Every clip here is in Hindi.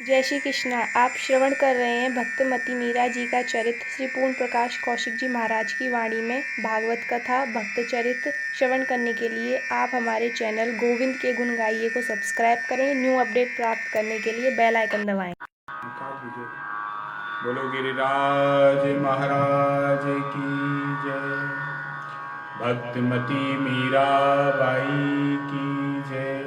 जय श्री कृष्णा। आप श्रवण कर रहे हैं भक्तमती मीरा जी का चरित्र श्री पूर्ण प्रकाश कौशिक जी महाराज की वाणी में भागवत कथा भक्त चरित्र श्रवण करने के लिए आप हमारे चैनल गोविंद के गुण गाइए को सब्सक्राइब करें। न्यू अपडेट प्राप्त करने के लिए बेल आइकन दबाएं। बोलो गिरिराज महाराज की जय। भक्तमती मीरा बाई की जय।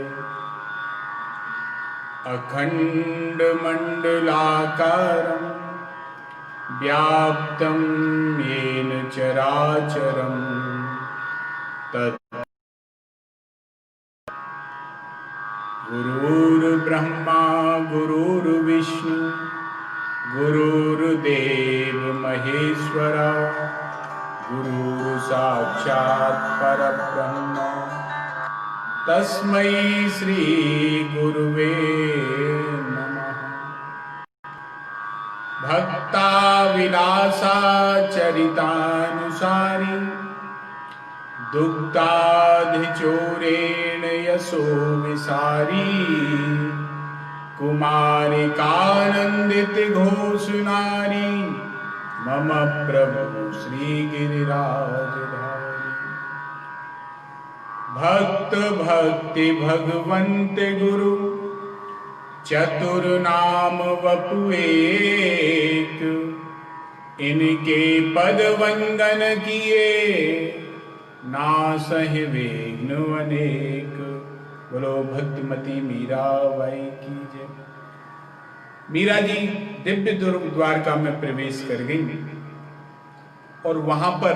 अखंड मंडलाकारं व्याप्तं येन चराचरं तत् गुरुर्ब्रह्मा गुरुर्विष्णु गुरुर्देव महेश्वरा गुरुर् साक्षात् परब्रह्म तस्मै श्री गुरुवे नमः। भक्ता विलासा चरितानुसारी दुग्धाधिचोरेण यशो विसारी कुमारिकानंदित घोषनारी मम प्रभु श्री गिरिराजधारी। भक्त भक्ति भगवंत गुरु चतुर नाम वपु एक इनके पद वंदन किए नासहि विघ्न अनेक। बोलो भक्तमती मीरा बाई की जय। मीरा जी दिव्य द्वारका में प्रवेश कर गई और वहां पर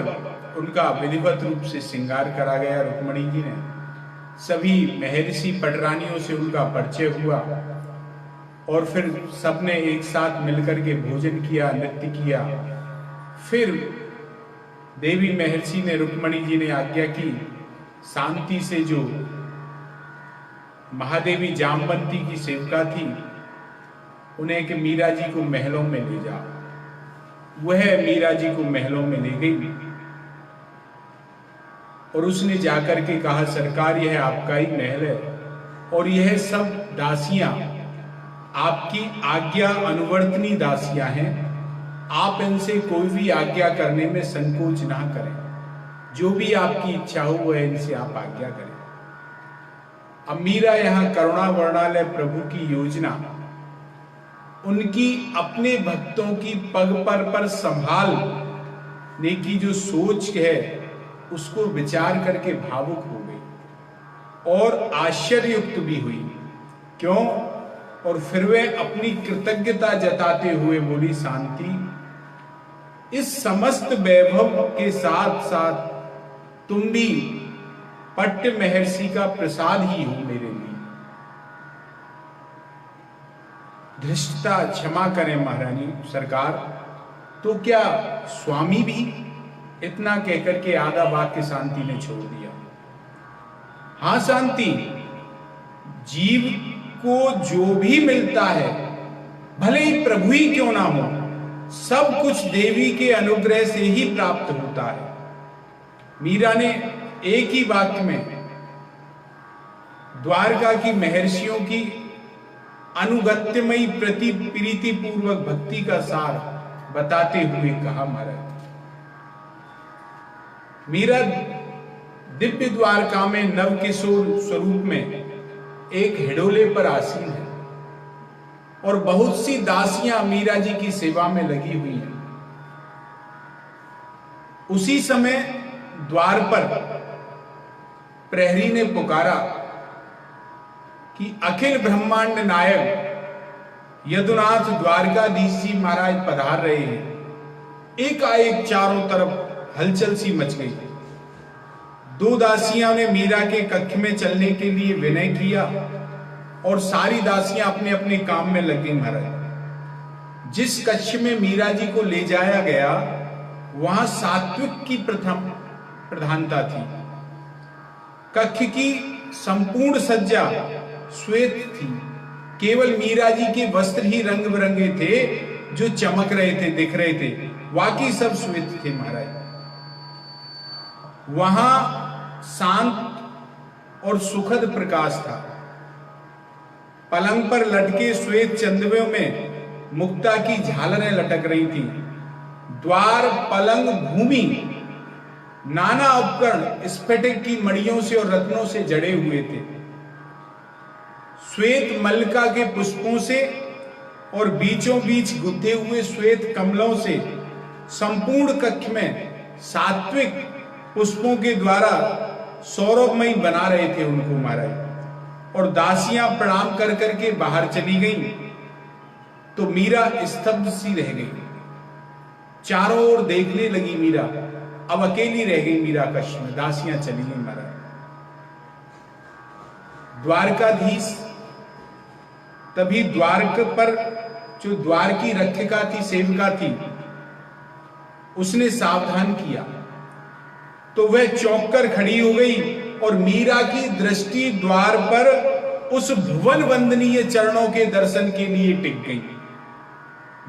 उनका विधिवत रूप से श्रृंगार करा गया। रुक्मणी जी ने सभी महर्षि पटरानियों से उनका परिचय हुआ और फिर सबने एक साथ मिलकर के भोजन किया, नृत्य किया। फिर देवी महर्षि ने रुक्मणी जी ने आज्ञा की शांति से जो महादेवी जामवंती की सेविका थी उन्हें कि मीरा जी को महलों में ले जाओ। वह मीरा जी को महलों में ले गई और उसने जाकर के कहा सरकार यह आपका ही महल है और यह सब दासियां आपकी आज्ञा अनुवर्तनी दासियां हैं। आप इनसे कोई भी आज्ञा करने में संकोच ना करें। जो भी आपकी इच्छा हो वह इनसे आप आज्ञा करें। अब मीरा यहाँ करुणा वर्णालय प्रभु की योजना उनकी अपने भक्तों की पग पर संभालने की जो सोच है उसको विचार करके भावुक हो गई और आश्चर्ययुक्त भी हुई। क्यों? और फिर वे अपनी कृतज्ञता जताते हुए बोली शांति इस समस्त वैभव के साथ साथ तुम भी पट्ट महर्षि का प्रसाद ही हो मेरे लिए। धृष्टता क्षमा करें महारानी सरकार, तो क्या स्वामी भी? इतना कहकर के आधा वाक्य शांति ने छोड़ दिया। हां शांति, जीव को जो भी मिलता है भले ही प्रभु ही क्यों ना हो, सब कुछ देवी के अनुग्रह से ही प्राप्त होता है। मीरा ने एक ही वाक्य में द्वारका की महर्षियों की अनुगत्यमयी प्रति प्रीति पूर्वक भक्ति का सार बताते हुए कहा महाराज। मीरा दिव्य द्वारका में नव किशोर स्वरूप में एक हिडोले पर आसीन है और बहुत सी दासियां मीरा जी की सेवा में लगी हुई हैं। उसी समय द्वार पर प्रहरी ने पुकारा कि अखिल ब्रह्मांड नायक यदुनाथ द्वारकाधीश जी महाराज पधार रहे हैं। एकाएक चारों तरफ हलचल सी मच गई। दो दासियां ने मीरा के कक्ष में चलने के लिए विनय किया और सारी दासियां अपने अपने काम में लग गई महाराज। जिस कक्ष में मीरा जी को ले जाया गया वहां सात्विक की प्रधानता थी। कक्ष की संपूर्ण सज्जा श्वेत थी। केवल मीरा जी के वस्त्र ही रंग बिरंगे थे जो चमक रहे थे, दिख रहे थे। बाकी सब श्वेत थे महाराज। वहां शांत और सुखद प्रकाश था। पलंग पर लटके श्वेत चंदवे में मुक्ता की झालरें लटक रही थी। द्वार, पलंग, भूमि, नाना उपकरण स्फटिक की मणियों से और रत्नों से जड़े हुए थे। श्वेत मल्लिका के पुष्पों से और बीचों बीच गुथे हुए श्वेत कमलों से संपूर्ण कक्ष में सात्विक पुष्पों के द्वारा सौरभमयी बना रहे थे उनको महाराज। और दासियां प्रणाम कर करके बाहर चली गईं तो मीरा स्तब्ध सी रह गई। चारों ओर देखने लगी मीरा, अब अकेली रह गई मीरा कक्ष में, दासियां चली गई महाराज। द्वारकाधीश तभी द्वारक पर जो द्वार की रक्षिका थी, सेविका थी, उसने सावधान किया तो वह चौंक कर खड़ी हो गई और मीरा की दृष्टि द्वार पर उस भुवन वंदनीय चरणों के दर्शन के लिए टिक गई,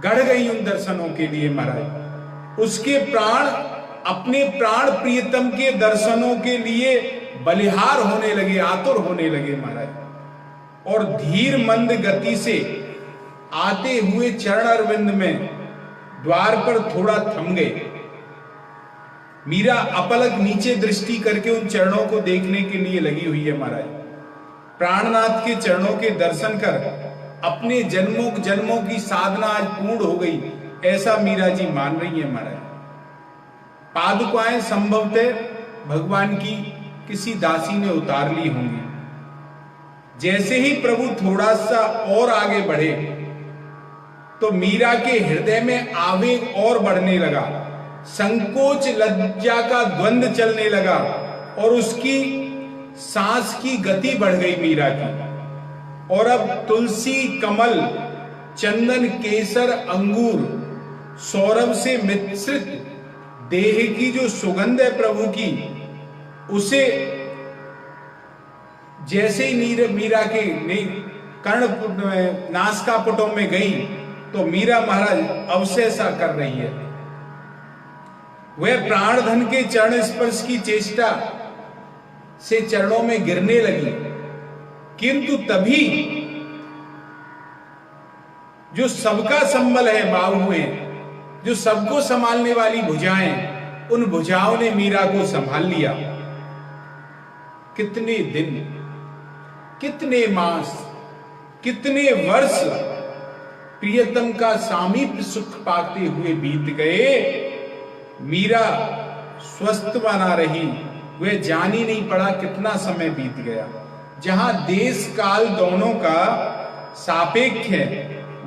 गढ़ गई उन दर्शनों के लिए महाराज। उसके प्राण अपने प्राण प्रियतम के दर्शनों के लिए बलिहार होने लगे, आतुर होने लगे महाराज। और धीर मंद गति से आते हुए चरण अरविंद में द्वार पर थोड़ा थम गए। मीरा अपलक नीचे दृष्टि करके उन चरणों को देखने के लिए लगी हुई है महाराज। प्राणनाथ के चरणों के दर्शन कर अपने जन्मों जन्मों की साधना आज पूर्ण हो गई, ऐसा मीरा जी मान रही है महाराज। पादुकाएं संभवतः भगवान की किसी दासी ने उतार ली होंगी। जैसे ही प्रभु थोड़ा सा और आगे बढ़े तो मीरा के हृदय में आवेग और बढ़ने लगा, संकोच लज्जा का द्वंद्व चलने लगा और उसकी सांस की गति बढ़ गई मीरा की। और अब तुलसी, कमल, चंदन, केसर, अंगूर, सौरभ से मिश्रित देह की जो सुगंध है प्रभु की, उसे जैसे ही मीरा के कर्ण नासिकापुटों में गई तो मीरा महाराज अवश्य सा कर रही है। वह प्राणधन के चरण स्पर्श की चेष्टा से चरणों में गिरने लगी, किंतु तभी जो सबका संबल है बाहुएं, जो सबको संभालने वाली भुजाएं, उन भुजाओं ने मीरा को संभाल लिया। कितने दिन, कितने मास, कितने वर्ष प्रियतम का सामीप्य सुख पाते हुए बीत गए। मीरा स्वस्थ बना रही, वह जान ही नहीं पड़ा कितना समय बीत गया। जहां देश काल दोनों का सापेक्ष है,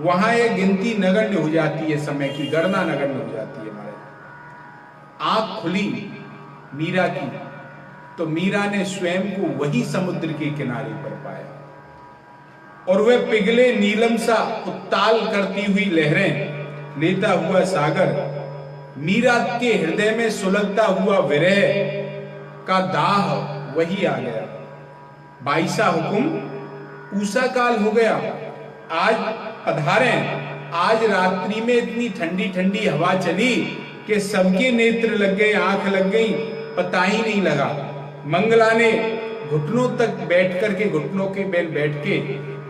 वहां यह गिनती नगण्य हो जाती है, समय की गणना नगण्य हो जाती है हमारे। आंख खुली मीरा की तो मीरा ने स्वयं को वही समुद्र के किनारे पर पाया और वह पिघले नीलम सा उत्ताल करती हुई लहरें लेता हुआ सागर, मीरा के हृदय में सुलगता हुआ विरह का दाह वही आ गया। 22 हुक्म ऊषा काल हो गया, आज पधारें। आज रात्रि में इतनी ठंडी ठंडी हवा चली कि सबके नेत्र लग गए, आंख लग गई, पता ही नहीं लगा। मंगला ने घुटनों तक बैठ करके, घुटनों के बेल बैठ के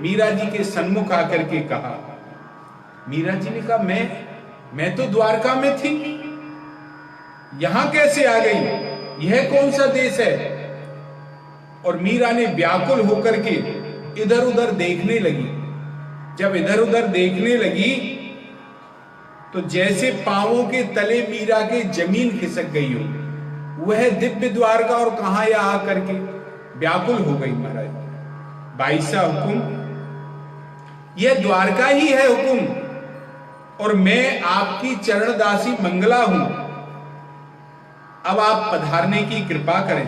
मीरा जी के सन्मुख आकर के कहा। मीरा जी ने कहा, मैं तो द्वारका में थी, यहां कैसे आ गई? यह कौन सा देश है? और मीरा ने व्याकुल होकर के इधर उधर देखने लगी। जब इधर उधर देखने लगी तो जैसे पांवों के तले मीरा के जमीन खिसक गई हो, वह दिव्य द्वारका और कहां या आकर के व्याकुल हो गई महाराज। 22 हुक्म, यह द्वारका ही है हुक्म, और मैं आपकी चरणदासी मंगला हूं। अब आप पधारने की कृपा करें।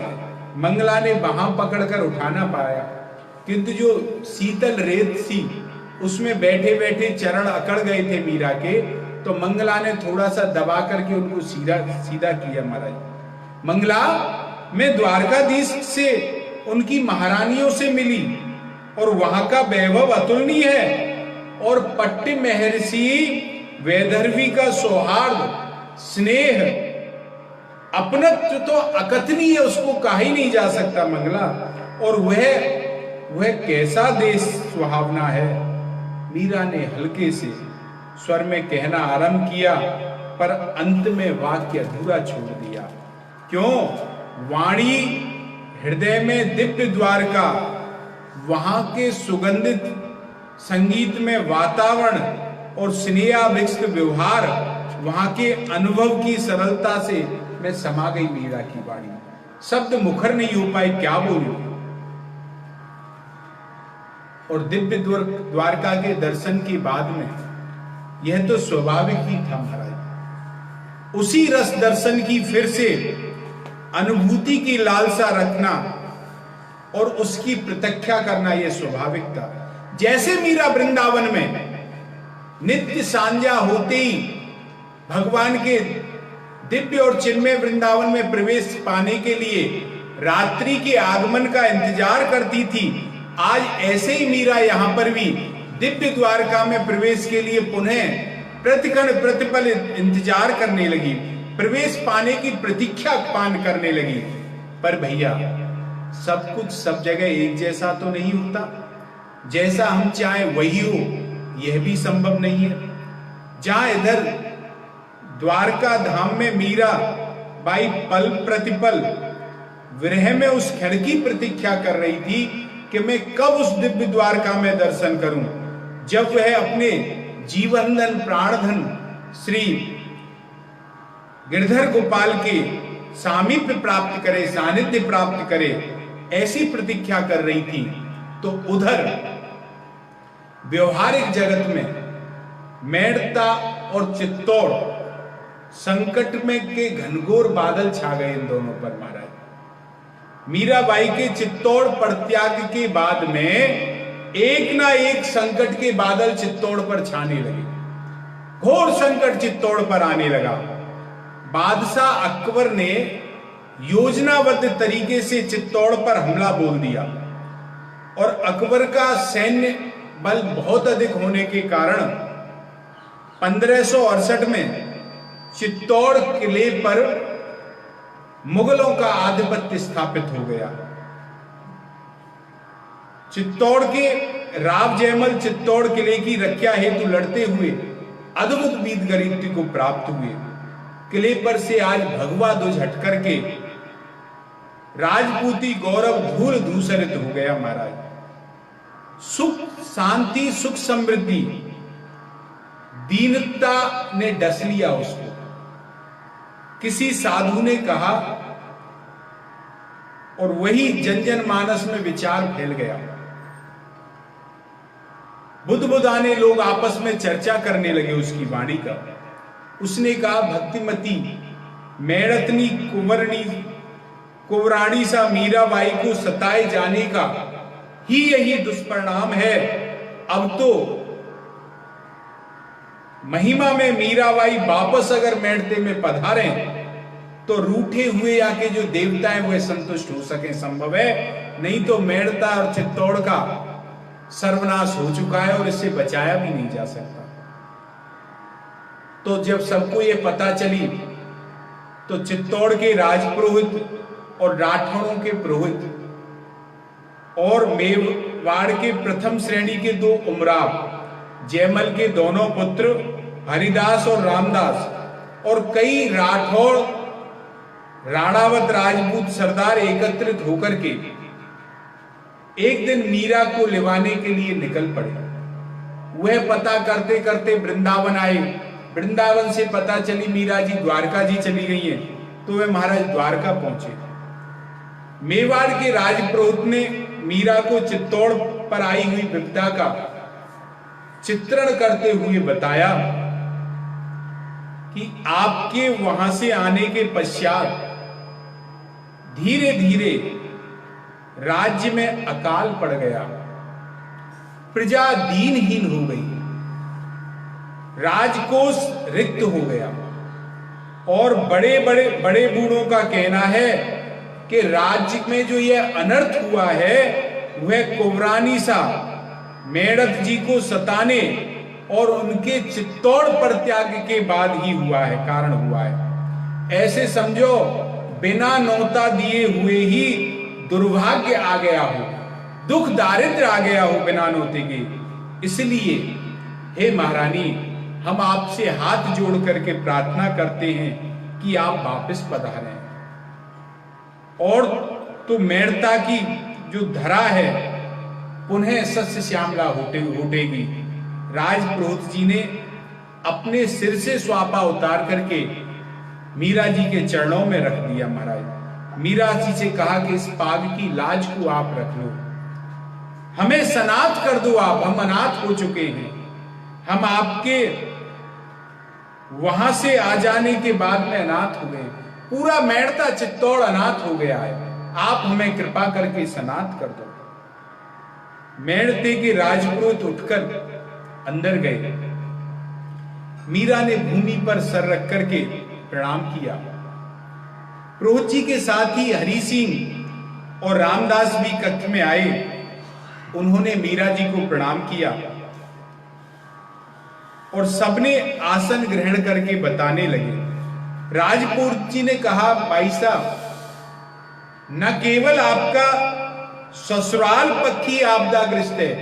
मंगला ने वहां पकड़कर उठाना पाया, किंतु जो शीतल रेत सी उसमें बैठे बैठे चरण अकड़ गए थे मीरा के, तो मंगला ने थोड़ा सा दबा करके उनको सीधा किया महाराज। मंगला, मैं द्वारकाधीश से उनकी महारानियों से मिली और वहां का वैभव अतुलनीय है, और पट्ट महर्षि वैदर्भी का सौहार्द, स्नेह, अपनत्व तो अकथनीय, उसको कहा ही नहीं जा सकता मंगला। और वह वह कैसा देश सुहावना है। मीरा ने हल्के से स्वर में कहना आरंभ किया, पर अंत में वाक्य अधूरा छोड़ दिया। क्यों? वाणी हृदय में दिव्य द्वार का, वहां के सुगंधित संगीत में वातावरण और स्नेहाभिक्त व्यवहार, वहां के अनुभव की सरलता से मैं समा गई मीरा की वाणी। शब्द मुखर नहीं हो पाए, क्या बोलूं। और दिव्य द्वारका के दर्शन के बाद में यह तो स्वाभाविक ही था महाराज। उसी रस दर्शन की फिर से अनुभूति की लालसा रखना और उसकी प्रतीक्षा करना यह स्वाभाविक था। जैसे मीरा वृंदावन में नित्य सांझा होते ही भगवान के दिव्य और चिन्मय वृंदावन में प्रवेश पाने के लिए रात्रि के आगमन का इंतजार करती थी, आज ऐसे ही मीरा यहां पर भी दिव्य द्वारका में प्रवेश के लिए पुनः प्रतिक्षण प्रतिपल इंतजार करने लगी, प्रवेश पाने की प्रतीक्षा पान करने लगी। पर भैया, सब कुछ सब जगह एक जैसा तो नहीं होता। जैसा हम चाहें वही हो, यह भी संभव नहीं है। जहां इधर द्वारका धाम में मीरा बाई पल प्रतिपल विरह में उस क्षण की प्रतीक्षा कर रही थी कि मैं कब उस दिव्य द्वारका में दर्शन करूं, जब वह अपने जीवनधन प्राणधन श्री गिरधर गोपाल के सामीप्य प्राप्त करे, सानिध्य प्राप्त करे, ऐसी प्रतीक्षा कर रही थी। तो उधर व्यवहारिक जगत में मेड़ता और चित्तौड़ संकट में के घनघोर बादल छा गए इन दोनों पर महाराज। मीराबाई के चित्तौड़ परित्याग के बाद में एक ना एक संकट के बादल चित्तौड़ पर छाने लगे। घोर संकट चित्तौड़ पर आने लगा। बादशाह अकबर ने योजनाबद्ध तरीके से चित्तौड़ पर हमला बोल दिया और अकबर का सैन्य बल बहुत अधिक होने के कारण 1568 में चित्तौड़ किले पर मुगलों का आधिपत्य स्थापित हो गया। चित्तौड़ के राव जयमल चित्तौड़ किले की रक्षा हेतु लड़ते हुए अद्भुत वीरगति को प्राप्त हुए। किले पर से आज भगवा ध्वज हटकर के राजपूती गौरव धूल धूसरित हो गया महाराज। सुख शांति, सुख समृद्धि, दीनता ने डस लिया उसको। किसी साधु ने कहा और वही जन जन मानस में विचार फैल गया। बुद्ध लोग आपस में चर्चा करने लगे उसकी वाणी का। उसने कहा, भक्तिमती मेड़तनी कुंवरानी सा मीराबाई को सताए जाने का ही यही दुष्परिणाम है। अब तो महिमा में मीराबाई वापस अगर मेड़ते में पधारे तो रूठे हुए आके जो देवता हैं वह संतुष्ट हो सके, संभव है। नहीं तो मेड़ता और चित्तौड़ का सर्वनाश हो चुका है और इससे बचाया भी नहीं जा सकता। तो जब सबको यह पता चली तो चित्तौड़ के राजपुरोहित और राठौरों के पुरोहित और मेवाड़ के प्रथम श्रेणी के 2 उमराव, जयमल के दोनों पुत्र हरिदास और रामदास और कई राठौर राणावत राजपूत सरदार एकत्रित होकर के एक दिन मीरा को लिवाने के लिए निकल पड़े। वह पता करते करते वृंदावन आए। वृंदावन से पता चली मीरा जी द्वारका जी चली गई हैं, तो वे महाराज द्वारका पहुंचे। मेवाड़ के राजपुरोहित ने मीरा को चित्तौड़ पर आई हुई विपदा का चित्रण करते हुए बताया कि आपके वहां से आने के पश्चात धीरे धीरे राज्य में अकाल पड़ गया, प्रजा दीनहीन हो गई, राजकोष रिक्त हो गया और बड़े बूढ़ों का कहना है कि राज्य में जो यह अनर्थ हुआ है वह कुंवरानी सा मेड़त जी को सताने और उनके चित्तौड़ परित्याग के बाद ही हुआ है, कारण हुआ है। ऐसे समझो बिना नौता दिए हुए ही दुर्भाग्य आ गया हो। दुख दारिद्र आ गया हो बिना नोते के। इसलिए हे महारानी, हम आपसे हाथ जोड़ करके प्रार्थना करते हैं कि आप वापस पधारें और तो मेड़ता की जो धरा है पुनः सस्य श्यामला होटेगी। राजपुरोहित जी ने अपने सिर से स्वापा उतार करके मीरा जी के चरणों में रख दिया। महाराज मीरा जी से कहा कि इस पाग की लाज को आप रख लो, हमें सनाथ कर दो आप, हम अनाथ हो चुके हैं। हम आपके वहां से आ जाने के बाद में अनाथ हो गए, पूरा मेड़ता चित्तौड़ अनाथ हो गया है, आप हमें कृपा करके सनाथ कर दो। मेड़ते के राजपुरोहित उठकर अंदर गए। मीरा ने भूमि पर सर रख करके प्रणाम किया। पुरोहित जी के साथ ही हरि सिंह और रामदास भी कक्ष में आए। उन्होंने मीरा जी को प्रणाम किया और सबने आसन ग्रहण करके बताने लगे। राजपुरोहित जी ने कहा, भाई साहब, न केवल आपका ससुराल पक्षी आपदाग्रस्त है,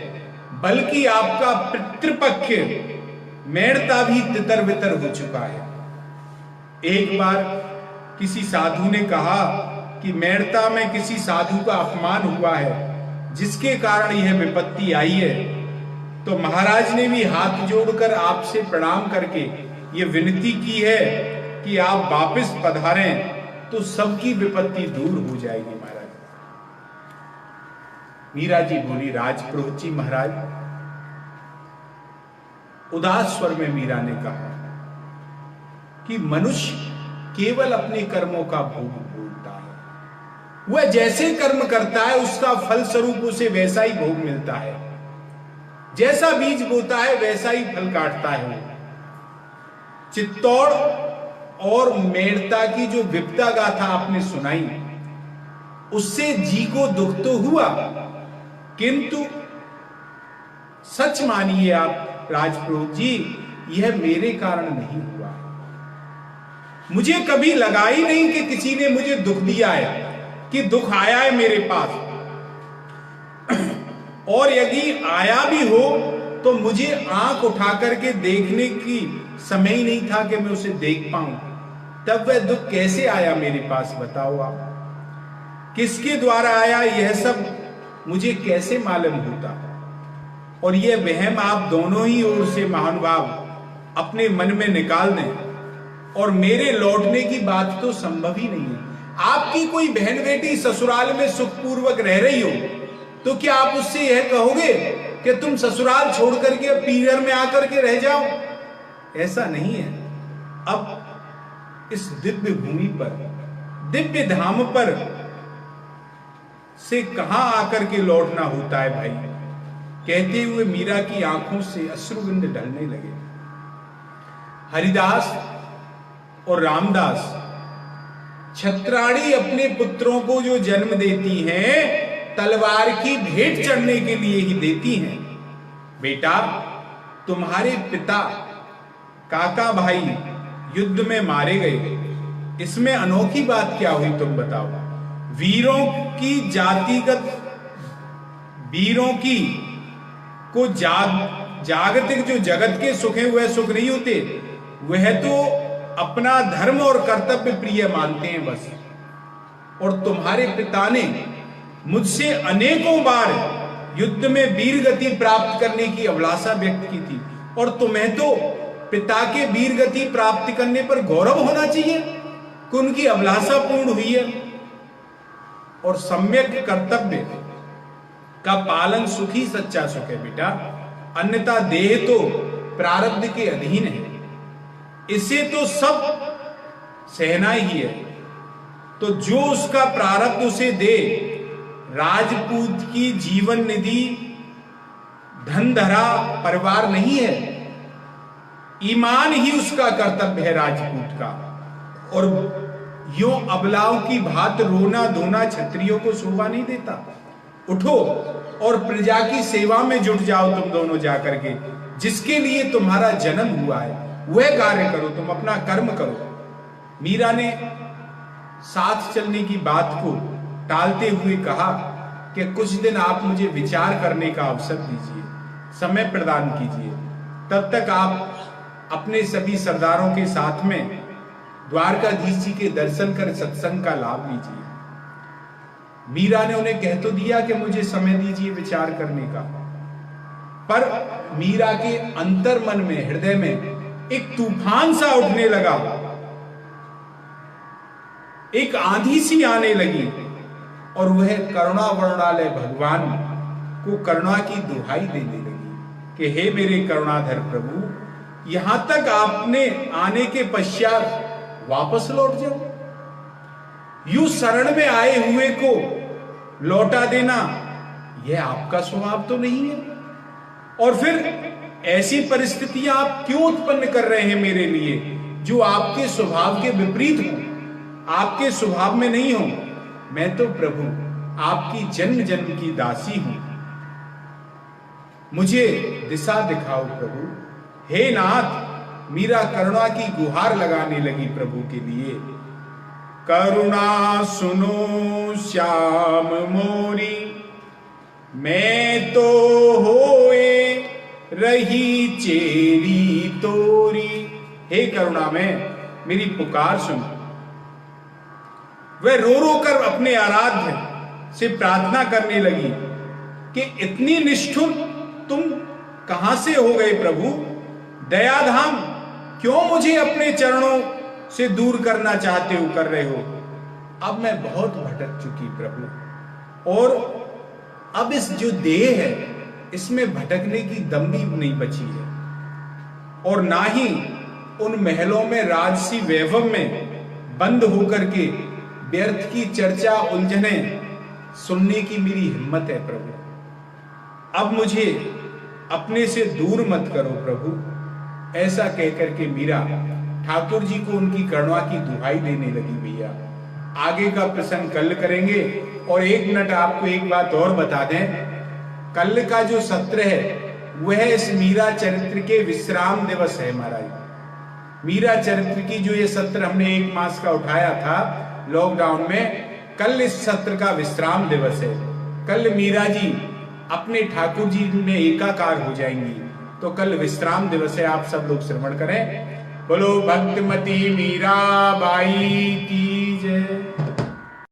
बल्कि आपका पितृपक्ष मेड़ता भी तितर बितर हो चुका है। एक बार किसी साधु ने कहा कि मेड़ता में किसी साधु का अपमान हुआ है, जिसके कारण यह विपत्ति आई है। तो महाराज ने भी हाथ जोड़कर आपसे प्रणाम करके यह विनती की है कि आप वापस पधारें तो सबकी विपत्ति दूर हो जाएगी। महाराज मीरा जी बोली, राजपुरोहित जी महाराज, उदास स्वर में मीरा ने कहा कि मनुष्य केवल अपने कर्मों का भोग भोगता है। वह जैसे कर्म करता है उसका फल स्वरूप उसे वैसा ही भोग मिलता है। जैसा बीज बोता है वैसा ही फल काटता है। चित्तौड़ और मेड़ता की जो विपदा गाथा आपने सुनाई, उससे जी को दुख तो हुआ, किंतु सच मानिए आप राजपुरोहित जी, यह मेरे कारण नहीं हुआ। मुझे कभी लगा ही नहीं कि किसी ने मुझे दुख दिया है, कि दुख आया है मेरे पास। और यदि आया भी हो तो मुझे आंख उठा करके देखने की समय ही नहीं था कि मैं उसे देख पाऊं। तब वह दुख कैसे आया मेरे पास, बताओ आप। किसके द्वारा आया यह सब मुझे कैसे मालूम होता। और यह वहम आप दोनों ही ओर से महानुभाव अपने मन में निकाल दें। और मेरे लौटने की बात तो संभव ही नहीं है। आपकी कोई बहन बेटी ससुराल में सुखपूर्वक रह रही हो तो क्या आप उससे यह कहोगे कि तुम ससुराल छोड़ करके अब पीहर में आकर के रह जाओ? ऐसा नहीं है। अब इस दिव्य भूमि पर, दिव्य धाम पर से कहां आकर के लौटना होता है भाई। कहते हुए मीरा की आंखों से अश्रुबिंद ढलने लगे। हरिदास और रामदास छत्राणी अपने पुत्रों को जो जन्म देती हैं, तलवार की भेंट चढ़ने के लिए ही देती हैं। बेटा, तुम्हारे पिता काका भाई युद्ध में मारे गए, इसमें अनोखी बात क्या हुई तुम बताओ। वीरों की जातिगत, वीरों की को जागतिक जो जगत के सुख है वह सुख नहीं होते। वह तो अपना धर्म और कर्तव्य प्रिय मानते हैं बस। और तुम्हारे पिता ने मुझसे अनेकों बार युद्ध में वीर गति प्राप्त करने की अभिलाषा व्यक्त की थी। और तुम्हें तो पिता के वीर गति प्राप्त करने पर गौरव होना चाहिए कि उनकी अभिलाषा पूर्ण हुई है। और सम्यक कर्तव्य का पालन सुख ही सच्चा सुख है बेटा, अन्यथा देह तो प्रारब्ध के अधीन है, इसे तो सब सहना ही है। तो जो उसका प्रारब्ध उसे दे, राजपूत की जीवन निधि धन धरा परिवार नहीं है, ईमान ही उसका कर्तव्य है राजपूत का। और यूं अबलाओं की भात रोना धोना क्षत्रियों को शोभा नहीं देता। उठो और प्रजा की सेवा में जुट जाओ तुम दोनों जाकर के। जिसके लिए तुम्हारा जन्म हुआ है वह कार्य करो, तुम अपना कर्म करो। मीरा ने साथ चलने की बात को टालते हुए कहा कि कुछ दिन आप मुझे विचार करने का अवसर दीजिए, समय प्रदान कीजिए। तब तक आप अपने सभी सरदारों के साथ में द्वारकाधीश जी के दर्शन कर सत्संग का लाभ लीजिए। मीरा ने उन्हें कह तो दिया कि मुझे समय दीजिए विचार करने का, पर मीरा के अंतर मन में, हृदय में एक तूफान सा उठने लगा, एक आंधी सी आने लगी, और वह करुणा वर्णालय भगवान को करुणा की दुहाई देने लगी कि हे मेरे करुणाधर प्रभु, यहां तक आपने आने के पश्चात वापस लौट जाओ। यूं शरण में आए हुए को लौटा देना यह आपका स्वभाव तो नहीं है। और फिर ऐसी परिस्थितियां आप क्यों उत्पन्न कर रहे हैं मेरे लिए जो आपके स्वभाव के विपरीत हो, आपके स्वभाव में नहीं हो। मैं तो प्रभु आपकी जन्म जन्म की दासी हूं, मुझे दिशा दिखाओ प्रभु। हे नाथ, मीरा करुणा की गुहार लगाने लगी प्रभु के लिए। करुणा सुनो श्याम मोरी, मैं तो होए रही चेरी तोरी। हे करुणा में मेरी पुकार सुन। वह रो रो कर अपने आराध्य से प्रार्थना करने लगी कि इतनी निष्ठुर तुम कहां से हो गए प्रभु? दयाधाम, क्यों मुझे अपने चरणों से दूर करना चाहते हो, कर रहे हो? अब मैं बहुत भटक चुकी प्रभु, और अब इस जो देह है इसमें भटकने की दम भी नहीं बची है, और ना ही उन महलों में राजसी वैभव में बंद होकर के व्यर्थ की चर्चा उलझने सुनने की मेरी हिम्मत है प्रभु। अब मुझे अपने से दूर मत करो प्रभु। ऐसा कहकर के मीरा ठाकुर जी को उनकी करुणा की दुहाई देने लगी। भैया आगे का प्रसंग कल करेंगे। और एक मिनट आपको एक बात और बता दें, कल का जो सत्र है वह इस मीरा चरित्र के विश्राम दिवस है महाराज। मीरा चरित्र की जो ये सत्र हमने 1 मास का उठाया था लॉकडाउन में, कल इस सत्र का विश्राम दिवस है। कल मीरा जी अपने ठाकुर जी में एकाकार हो जाएंगी, तो कल विश्राम दिवस है। आप सब लोग श्रवण करें। बोलो भक्तमती मीरा बाई की